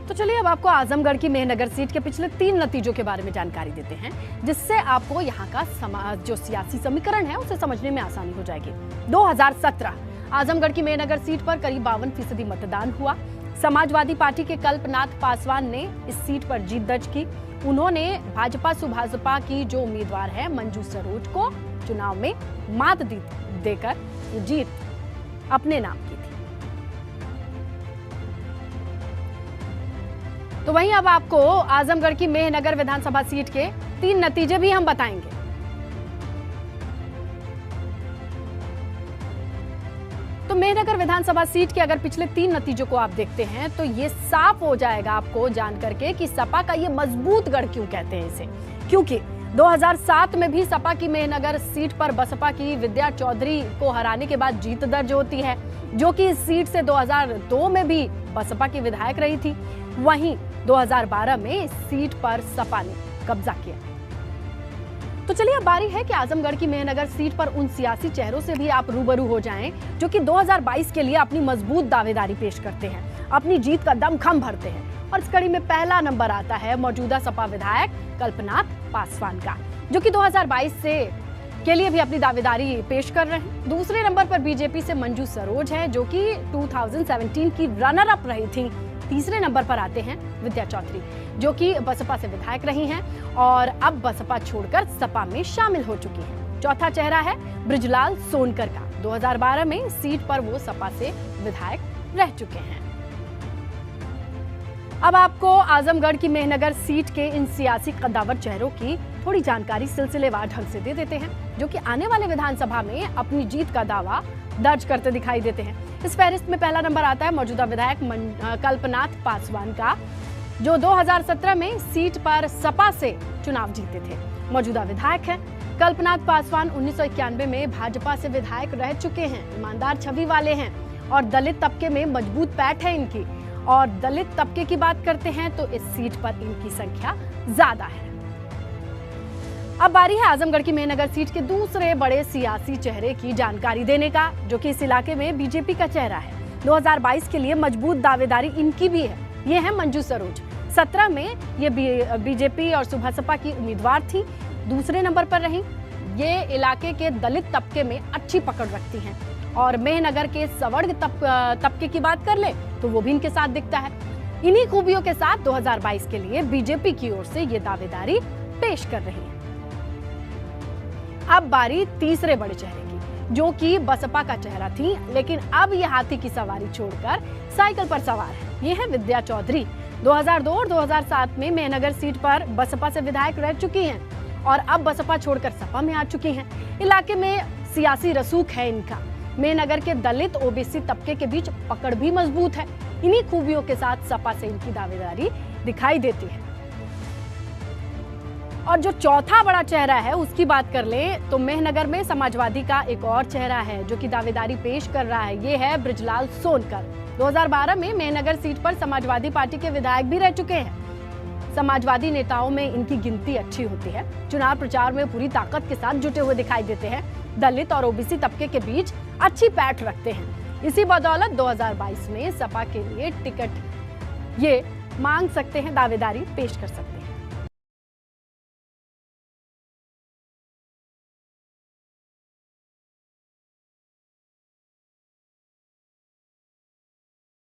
तो चलिए अब आपको आजमगढ़ की मेहनगर सीट के पिछले 3 नतीजों के बारे में जानकारी देते हैं, जिससे आपको यहाँ का जो सियासी समीकरण है उसे समझने में आसानी हो जाएगी। 2017 आजमगढ़ की मेहनगर सीट पर करीब 52% मतदान हुआ। समाजवादी पार्टी के कल्पनाथ पासवान ने इस सीट पर जीत दर्ज की। उन्होंने भाजपा सुभाजपा की जो उम्मीदवार है मंजू सरोज को चुनाव में मात देकर जीत अपने नाम की थी। तो वहीं अब आपको आजमगढ़ की मेहनगर विधानसभा सीट के 3 नतीजे भी हम बताएंगे। तो मेहनगर विधानसभा सीट के अगर पिछले 3 नतीजों को आप देखते हैं तो ये साफ हो जाएगा आपको जान करके कि सपा का ये मजबूत गढ़ क्यों कहते हैं इसे। क्योंकि 2007 में भी सपा की मेहनगर सीट पर बसपा की विद्या चौधरी को हराने के बाद जीत दर्ज होती है, जो कि इस सीट से 2002 में भी बसपा की विधायक रही थी। वहीं 2012 में इस सीट पर सपा ने कब्जा किया। तो चलिए अब बारी है कि आजमगढ़ की मेहनगर सीट पर उन सियासी चेहरों से भी आप रूबरू हो जाएं जो कि 2022 के लिए अपनी मजबूत दावेदारी पेश करते हैं, अपनी जीत का दमखम भरते हैं। और इस कड़ी में पहला नंबर आता है मौजूदा सपा विधायक कल्पनाथ पासवान का, जो कि 2022 के लिए भी अपनी दावेदारी पेश कर रहे हैं। दूसरे नंबर पर बीजेपी से मंजू सरोज है, जो कि 2017 की रनर अप रही थी। तीसरे नंबर पर आते हैं विद्या चौधरी, जो कि बसपा से विधायक रही हैं और अब बसपा छोड़कर सपा में शामिल हो चुकी हैं। चौथा चेहरा है बृजलाल सोनकर का। 2012 में सीट पर वो सपा से विधायक रह चुके हैं। अब आपको आजमगढ़ की मेहनगर सीट के इन सियासी कद्दावर चेहरों की थोड़ी जानकारी सिलसिलेवार ढंग से दे देते हैं, जो कि आने वाले विधानसभा में अपनी जीत का दावा दर्ज करते दिखाई देते हैं। इस फहरिस्त में पहला नंबर आता है मौजूदा विधायक कल्पनाथ पासवान का, जो 2017 में सीट पर सपा से चुनाव जीते थे। मौजूदा विधायक हैं कल्पनाथ पासवान 1991 में भाजपा से विधायक रह चुके हैं। ईमानदार छवि वाले हैं और दलित तबके में मजबूत पैठ है इनकी। और दलित तबके की बात करते हैं तो इस सीट पर इनकी संख्या ज्यादा है। अब बारी है आजमगढ़ की मेहनगर सीट के दूसरे बड़े सियासी चेहरे की जानकारी देने का, जो कि इस इलाके में बीजेपी का चेहरा है। 2022 के लिए मजबूत दावेदारी इनकी भी है। ये है मंजू सरोज। 17 में ये बीजेपी और सुभाजपा की उम्मीदवार थी, दूसरे नंबर पर रही। ये इलाके के दलित तबके में अच्छी पकड़ रखती हैं और मेहनगर के सवर्ग तबके की बात कर ले तो वो भी इनके साथ दिखता है। इन्हीं खूबियों के साथ 2022 के लिए बीजेपी की ओर से ये दावेदारी पेश कर रही है। अब बारी तीसरे बड़े चेहरे की, जो कि बसपा का चेहरा थी, लेकिन अब ये हाथी की सवारी छोड़कर साइकिल पर सवार है। ये है विद्या चौधरी। 2002 और 2007 में मेहनगर सीट पर बसपा से विधायक रह चुकी हैं और अब बसपा छोड़कर सपा में आ चुकी हैं। इलाके में सियासी रसूख है इनका। मेहनगर के दलित ओबीसी तबके के बीच पकड़ भी मजबूत है। इन्हीं खूबियों के साथ सपा से इनकी दावेदारी दिखाई देती है। और जो चौथा बड़ा चेहरा है उसकी बात कर लें तो मेहनगर में समाजवादी का एक और चेहरा है जो कि दावेदारी पेश कर रहा है। ये है बृजलाल सोनकर। 2012 में मेहनगर सीट पर समाजवादी पार्टी के विधायक भी रह चुके हैं। समाजवादी नेताओं में इनकी गिनती अच्छी होती है। चुनाव प्रचार में पूरी ताकत के साथ जुटे हुए दिखाई देते हैं। दलित और ओबीसी तबके के बीच अच्छी पैठ रखते हैं। इसी बदौलत 2022 में सपा के लिए टिकट ये मांग सकते हैं, दावेदारी पेश कर सकते हैं।